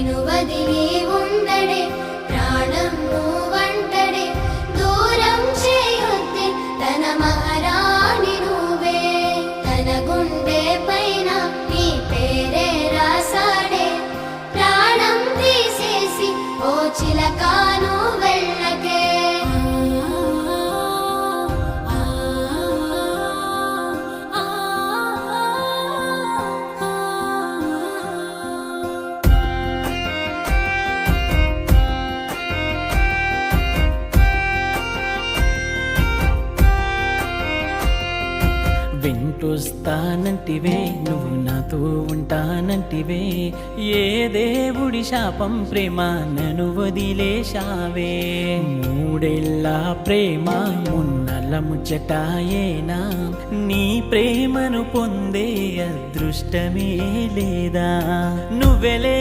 నిన్ను వదిలి ఉండడే ప్రాణం నువ్వంటడే దూరం చేయొద్దే తన మహారాణి నువ్వే తన గుండె పైన నీ పేరే రాసాడే ప్రాణం తీసేసి ఓ చిలకాను వెళ్ళకే వెంటొస్తానంటివే నువ్వు నాతో ఉంటానంటివే ఏ దేవుడి శాపం ప్రేమ నన్ను వదిలేశావే మూడేళ్ళ ప్రేమ మున్నల ముచ్చటాయేనా నీ ప్రేమను పొందే అదృష్టమే లేదా నువ్వెలే